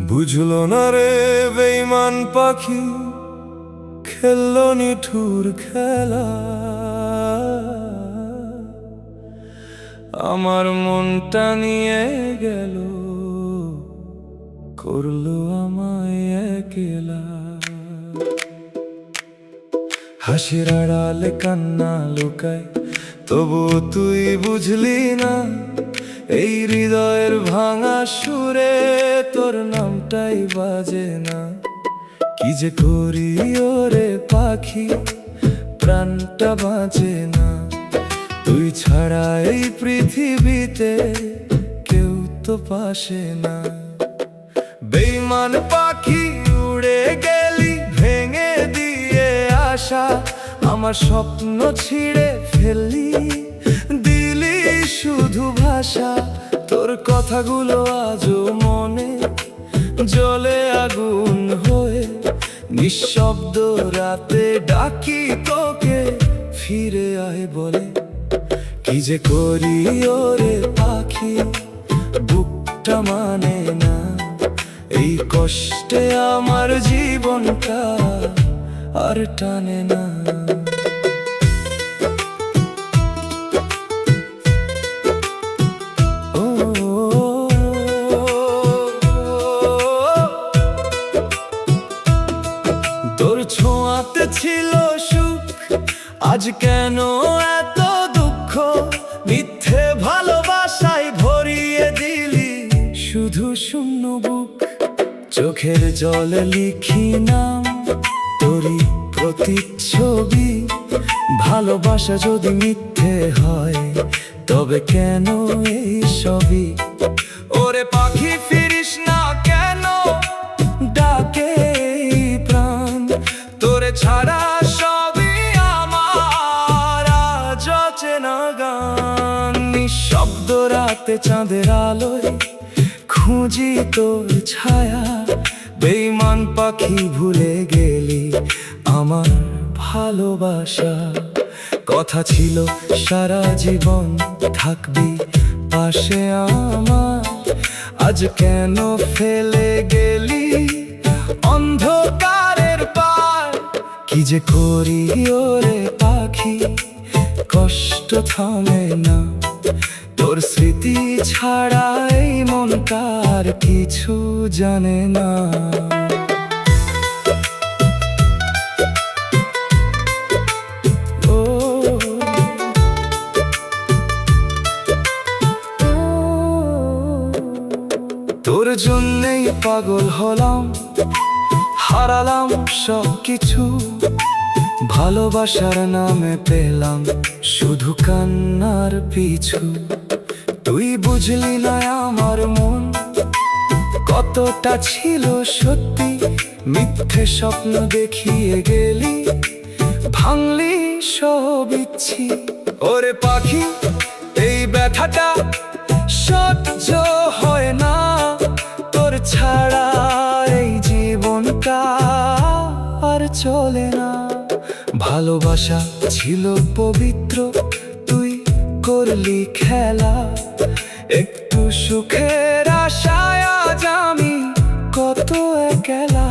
বুঝলো না রে বেঈমান পাখি, খেললো নিঠুর খেলা। আমার মনটা নিয়ে গেল, করলো আমায় একলা। হাসির আড়ালে কান্না লুকায়, তবু তুই বুঝলি না। এই হৃদয়ের ভাঙা সুরে তোর নামটাই বাজে না। কি যে করি ওরে পাখি, প্রাণটা বাঁচে না। তুই ছাড়া এই পৃথিবীতে কেউ তো পাশে না। বেঈমান পাখি উড়ে গেলি, ভেঙে দিয়ে আশা। আমার স্বপ্ন ছিঁড়ে ফেললি, দিলি শুধু ভাষা। তোর কথাগুলো আজও মনে জ্বলে আগুন হয়ে। নিঃশব্দ রাতে ডাকি তোকে, ফিরে আয় বলে। কি যে করি ওরে পাখি, বুকটা মানে না। এই কষ্টে আমার জীবনটা আর টানে না। তোর ছোঁয়াতে ছিল সুখ, আজ কেন এত দুঃখ? মিথ্যে ভালোবাসায় ভরিয়ে দিলি শুধু শূন্য বুক। চোখের জলে লিখি নাম তোরই প্রতিচ্ছবি। ভালোবাসা যদি মিথ্যে হয়, তবে কেন এই সবই? ওরে পাখি ফিরিস না কেন, ডাকে এই প্রাণ। তোরে ছাড়া সবই আমার আজ অচেনা গান। নিঃশব্দ রাতে চাঁদের আলোয় খুঁজি তোর ছায়া। বেঈমান পাখি ভুলে গেলি আমার ভালোবাসা। কথা ছিল সারা জীবন থাকবি পাশে আমার। আজ কেন ফেলে গেলি অন্ধকারের পার? কি যে করি ওরে পাখি, কষ্ট থামে না। তোর স্মৃতি ছাড়া এই মনটার কিছু জানে না। তোর জন্যেই পাগল হলাম, হারালাম সব কিছু। ভালোবাসার নামে পেলাম শুধু কান্নার পিছু। তুই বুঝলি না আমার মন কতটা ছিল সত্যি। মিথ্যে স্বপ্ন দেখিয়ে গেলি, ভাঙলি সব ইচ্ছি। ওরে পাখি এই ব্যথাটা সহ্য হয় না। তোর ছাড়া এই জীবনটা আর চলে না। ভালোবাসা ছিল পবিত্র, তুই করলি খেলা। একটু সুখের আশায় আজ আমি কত একলা।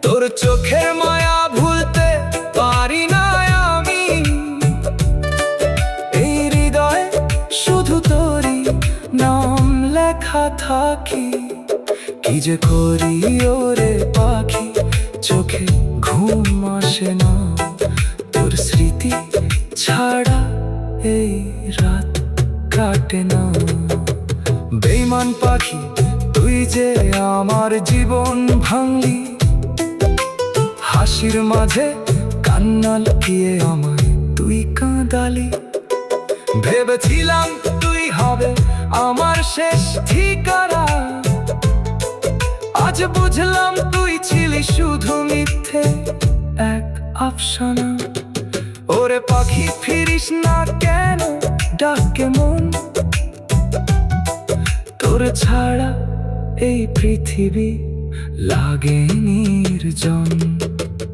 তোর চোখের মায়া ভুলতে পারি না আমি। এই হৃদয়ে শুধু তোরই নাম লেখা থাকি। কি যে করি ওরে পাখি, চোখে ঘুম আসে না। তোর স্মৃতি ছাড়া এই রাত কাটে না। বেঈমান পাখি তুই যে আমার জীবন ভাঙলি। হাসির মাঝে কান্না লুকিয়ে আমায় তুই কাঁদালি। ভেবেছিলাম তুই হবে আমার শেষ ঠিকানা। আজ বুঝলাম তুই ছিলি শুধু মিথ্যে এক আফসানা। ওরে পাখি ফিরিস না কেন, ডাকে মন। তোর ছাড়া এই পৃথিবী লাগে নির্জন।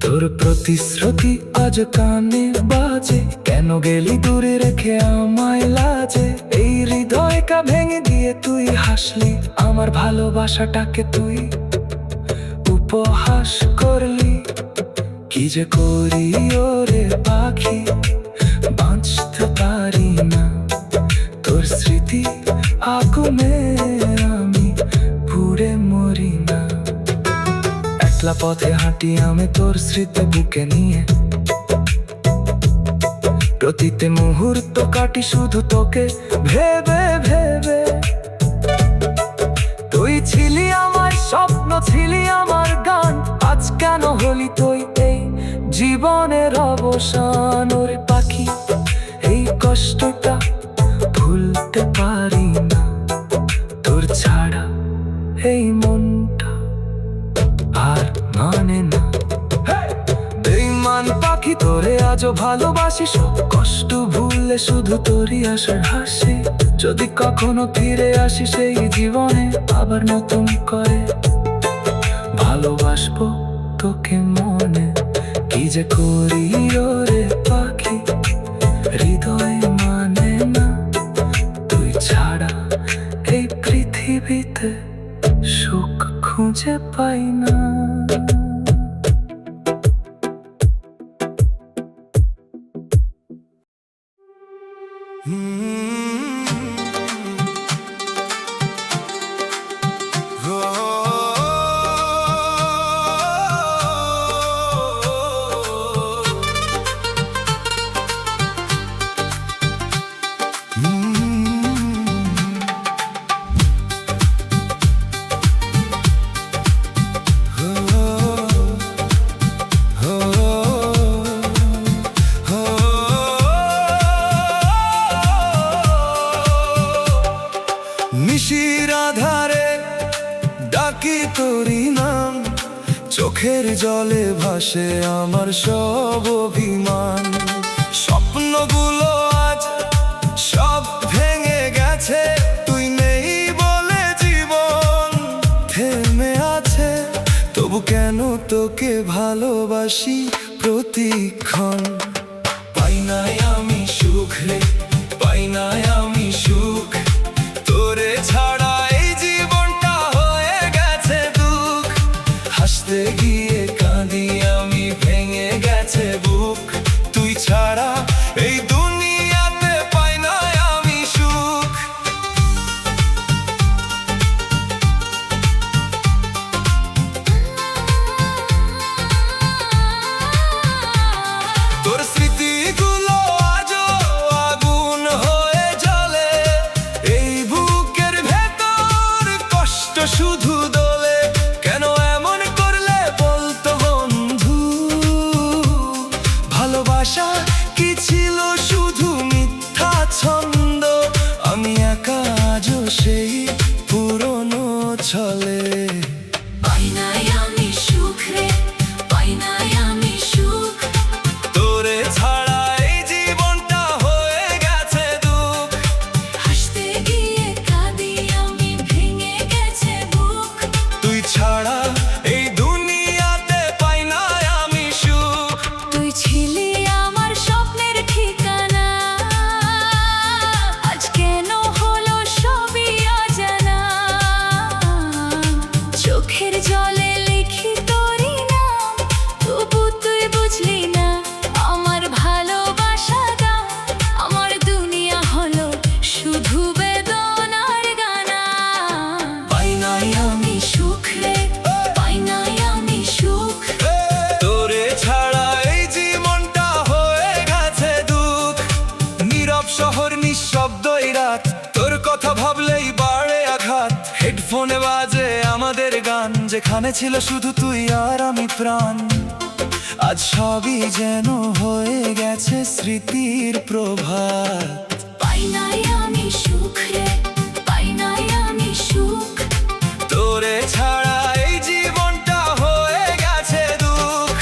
তোর প্রতিশ্রুতি আজ কানে বাজে, কেন গেলি দূরে রেখে আমায় লাজে। এই হৃদয়টা ভেঙে দিয়ে তুই হাসলি, আমার ভালোবাসাটাকে তুই উপহাস করলি। কি যে করি ওরে পাখি, বাঁচতে পারি না তোর স্মৃতি আগুনে, আমি পুড়ে মরি না। একলা পথে হাঁটি আমি তোর স্মৃতি বুকে নিয়ে, প্রতিটি মুহূর্ত কাটি শুধু তোকে ভেবে ভেবে। তুই ছিলি আমার স্বপ্ন, ছিলি আমার গান, আজ কেন হলি তুই এই জীবনের অবসান। ওরে পাখি, এই কষ্টটা ভুলতে পারি না, তোর ছাড়া এই মনটা আর মানে না। বেঈমান পাখি, তোরে আজও ভালোবাসি, সব কষ্ট ভুললে শুধু তোরই আসার হাসি। যদি কখনো ফিরে আসি সেই জীবনে, আবার নতুন করে ভালোবাসবো তোকে মনে। কি যে করি ওরে পাখি, হৃদয় মানে না তুই ছাড়া এই পৃথিবীতে সুখ খুঁজে পাই না। নিশির আধারে ডাকি তোরি নাম, চোখের জলে ভাসে আমার সব অভিমান। স্বপ্নগুলো আজ সব ভেঙে গেছে, তুই নেই বলে জীবন থেমে আছে। তবু কেন তোকে ভালোবাসি প্রতিক্ষণ। পাই নাই আমি সুখ রে, পাই নাই আমি সুখ, তোরে ছাড়া এই জীবনটা হয়ে গেছে দুঃখ। হাসতে গিয়ে কাঁদি আমি, ভেঙে গেছে বুক, তুই ছাড়া এই দুনিয়াতে পাই না আমি সুখ। তোর স্মৃতিগুলো আজও আগুন হয়ে জ্বলে, এই বুকের ভেতর কষ্ট শুধু দোলে। কেন এমন করলে বলতো বন্ধু, ভালোবাসা কি ছিল শুধু মিথ্যা ছন্দ। আমি একা আজও সেই পুরনো ছলে। পাই নাই আমি সুখ রে, পাই নাই আমি সুখ, তোরে ছাড়া এই জীবনটা হয়ে গেছে দুঃখ। হাসতে গিয়ে কাঁদি আমি, ভেঙে গেছে বুক, তুই ছাড়া এই দুনিয়াতে পাই না আমি সুখ। তুই ছিলি আমার স্বপ্নের ঠিকানা, আজ কেন হলো সবই অজানা। চোখের জলে লিখি তোরি নাম, তবু তুই বুঝলি না আমার ভালোবাসা দাম। আমার দুনিয়া হলো শুধু বেদনার গানা। পাই নাই আমি সুখ রে, পাই নাই আমি সুখ, তোরে ছাড়া এই জীবনটা হয়ে গেছে দুঃখ। নীরব শহর, নিঃশব্দ এই রাত, তোর কথা ভাবলেই বাড়ে আঘাত। হেডফোনে বাজে আমাদের গান, যেখানে ছিল শুধু তুই আর আমি প্রাণ। আজ সবই যেন হয়ে গেছে স্মৃতির প্রভাত। পাই নাই আমি সুখ রে, পাই নাই আমি সুখ, তোরে ছাড়া এই জীবনটা হয়ে গেছে দুঃখ।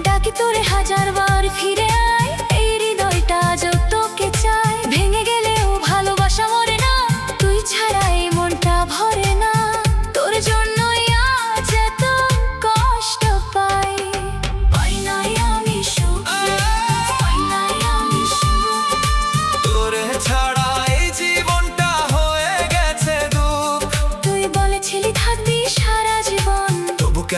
ডাকি তোরে হাজার বার ফিরে আয়, এই হৃদয়টা আজ তোকে চায়। ভেঙে গেলেও ভালোবাসা মরে না, তুই ছাড়া এই মনটা ভরে না। তোর জন্যই আজ এত কষ্ট পাই। পাই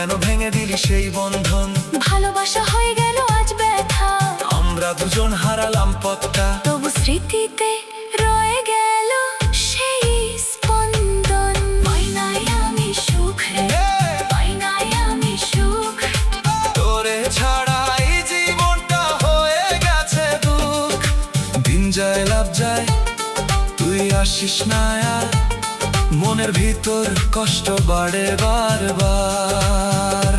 কেন ভেঙে দিলি সেই বন্ধন? ভালোবাসা হয়ে গেল আজ ব্যথা, আমরা দুজন হারালাম পথটা। তবু স্মৃতিতে রয়ে গেল সেই স্পন্দন। পাই নাই আমি সুখ রে, পাই নাই আমি সুখ। তোরে ছাড়া এই জীবনটা হয়ে গেছে দুঃখ। দিন যায় লাভ যায়, তুই আসিস না আর। মনের ভিতর কষ্ট বাড়ে বারবার।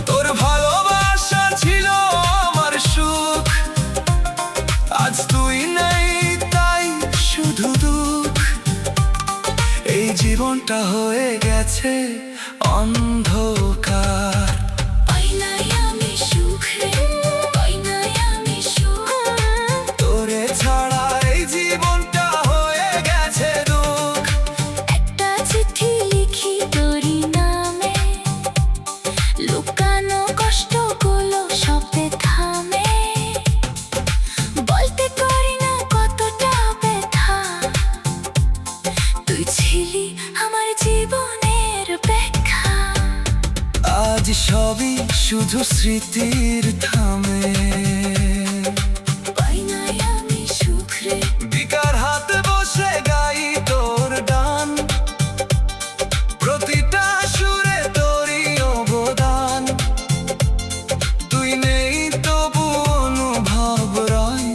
তোর ভালোবাসা ছিল আমার সুখ, আজ তুই নেই তাই শুধু দুঃখ। এই জীবনটা হয়ে গেছে অন্ধকার। পাই নাই আমি সুখ রে, পাই নাই আমি সুখ। তোরে ছাড়া এই জীবনটা হয়ে গেছে দুঃখ। একটা চিঠি লিখি তোরি নামে, লুকানো কষ্টগুলো শব্দে থামে। বলতে পারি না কতটা ব্যথা, তুই ছিলি আমার জীবনের ব্যাখ্যা। আজ সবই শুধু স্মৃতির থামে। পাই নাই আমি সুখ রে, বিকার হাতে বসে গাই তোর গান, প্রতিটা সুরে তোরই অবদান। তুই নেই তবু অনুভব রয়।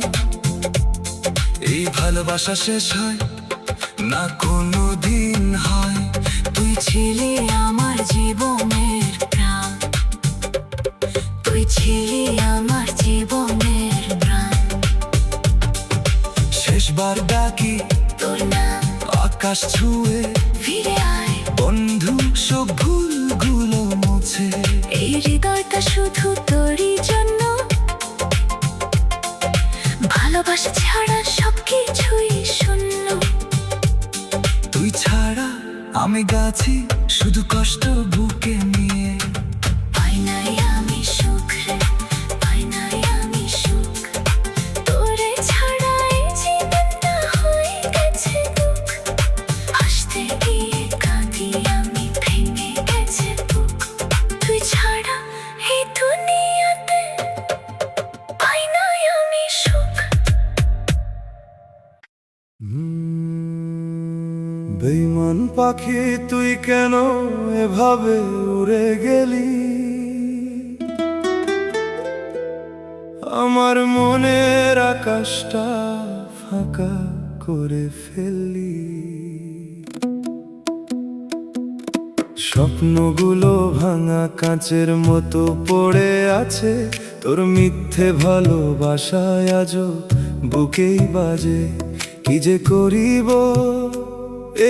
এই ভালোবাসা শেষ হয় না কোনো দিন হয়। তুই ছিলি আমার জীবনের প্রাণ, তুই ছিলি আমার জীবনের প্রাণ। শেষবার ডাকি তোর নাম আকাশ ছুঁয়ে, ফিরে আয়। বন্ধু সব ভুলগুলো মুছে। এই হৃদয়টা শুধু তোরই জন্য, ভালোবাসা ছাড়া সবকিছুই শূন্য। তুই ছাড়া আমি গাছি শুধু কষ্ট বুকে নিয়ে। পাই নাই আমি সুখ রে, পাই নাই আমি সুখ। তোরে ছাড়া এই জীবনটা হয়ে গেছে দুঃখ। হাসতে গিয়ে কাঁদি আমি, ভেঙে গেছে বুক। তুই ছাড়া এই দুনিয়াতে পাই নাই আমি সুখ। বেঈমান পাখি তুই কেন এভাবে উড়ে গেলি? আমার মনের আকাশটা ফাঁকা করে ফেললি। স্বপ্নগুলো ভাঙা কাঁচের মতো পড়ে আছে, তোর মিথ্যে ভালোবাসায় আজও বুকেই বাজে। কি যে করিব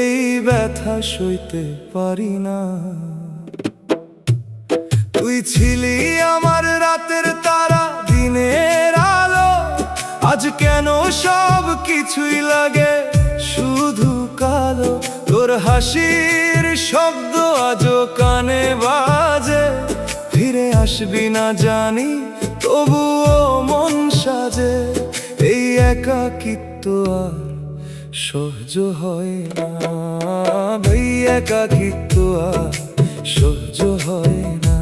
এই ব্যথা সইতে পারি না। তুই ছিলি আমার রাতের তারা, দিনের আলো। আজ কেন সব কিছুই লাগে শুধু কালো। তোর হাসির শব্দ আজও কানে বাজে। ফিরে আসবি না জানি, তবুও মন সাজে। এই একাকিত্ব আর সহ্য হয় না, এই একাকিত্ব আর সহ্য হয় না।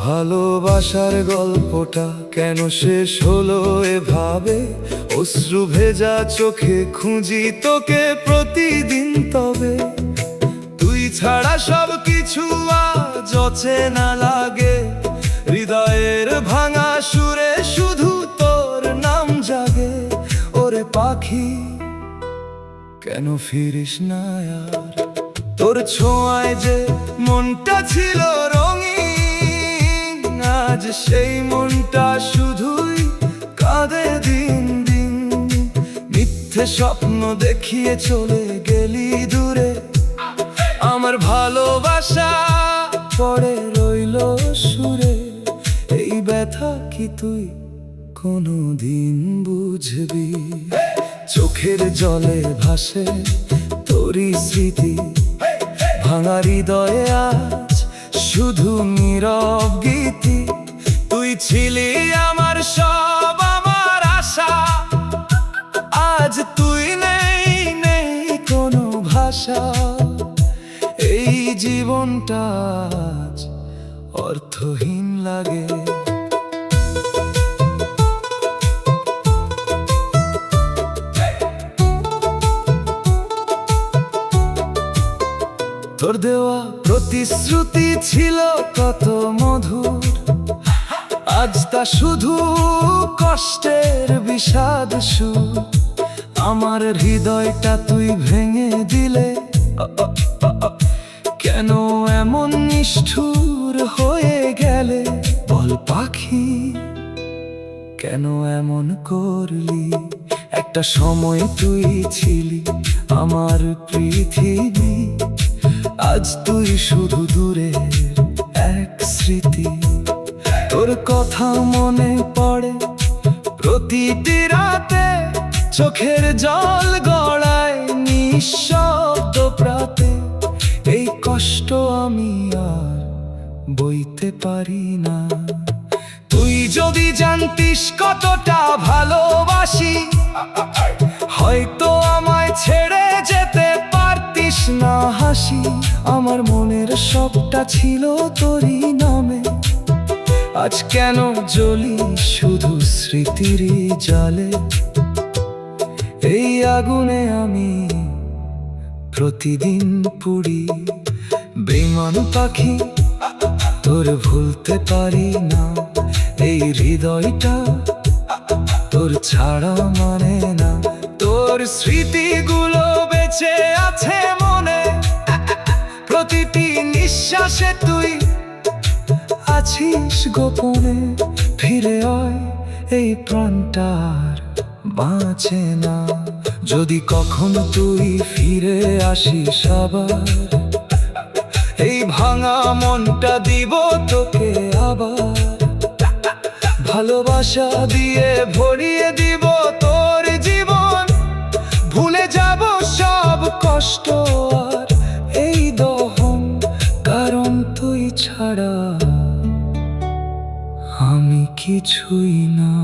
ভালোবাসার গল্পটা কেন শেষ হলো এভাবে? অশ্রু ভেজা চোখে খুঁজি তোকে প্রতিদিন, তবে তুই ছাড়া সব কিছু আজ অচেনা লাগে। হৃদয়ের ভাঙা সুরে শুধু তোর নাম জাগে। ওরে পাখি কেন ফিরিস না আর? তোর ছোঁয়ায় যে মনটা ছিল রঙিন, আজ সেই মনটা শুধুই কাঁদে দিন দিন। মিথ্যে স্বপ্ন দেখিয়ে চলে গেলি দূরে। আমার ভালোবাসা পড়ে রইল সুরে। এই ব্যথা কি তুই কোনোদিন বুঝবি? চোখের জলে ভাসে তোরই স্মৃতি, ভাঙা হৃদয়ে আজ শুধু নীরব গীতি। তুই ছিলি আমার সব, আমার আশা আশা এই জীবনটা আজ অর্থহীন লাগে। তোর দেওয়া প্রতিশ্রুতি ছিল কত মধুর, আজ তা শুধু কষ্টের বিষাদ সুর। আমার হৃদয়টা তুই ভেঙে দিলে, কেন এমন নিষ্ঠুর হয়ে গেলে? বল পাখি, কেন এমন করলি? একটা সময় তুই ছিলি আমার পৃথিবী, আজ তুই শুধু দূরের এক স্মৃতি। তোর কথা মনে পড়ে প্রতিটি রাতে, চোখের জল গড়ায় নিঃশব্দ প্রাতে। এই কষ্ট আমি আর বইতে পারি না। তুই যদি জানতিস কতটা ভালোবাসি, হয়তো আমায় ছেড়ে যেতে পারতিস না। হাসি আমার মনের সবটা ছিল তোরই নামে, আজ কেন জ্বলি শুধু স্মৃতির জালে? এই আগুনে আমি প্রতিদিন পুড়ি। বেঈমান পাখি, তোর ভুলতে পারি না। এই হৃদয়টা তোর ছাড়া মানে না। তোর স্মৃতিগুলো বেঁচে আছে মনে, প্রতিটি নিঃশ্বাসে তুই আছিস গোপনে। ফিরে আয়, এই প্রাণটার বাঁচে না। যদি কখনো তুই ফিরে আসিস আবার, এই ভাঙা মনটা দিব তোকে আবার। ভালোবাসা দিয়ে ভরিয়ে দিব তোর জীবন, ভুলে যাব সব কষ্ট আর এই দহন। কারণ তুই ছাড়া আমি কিছুই না।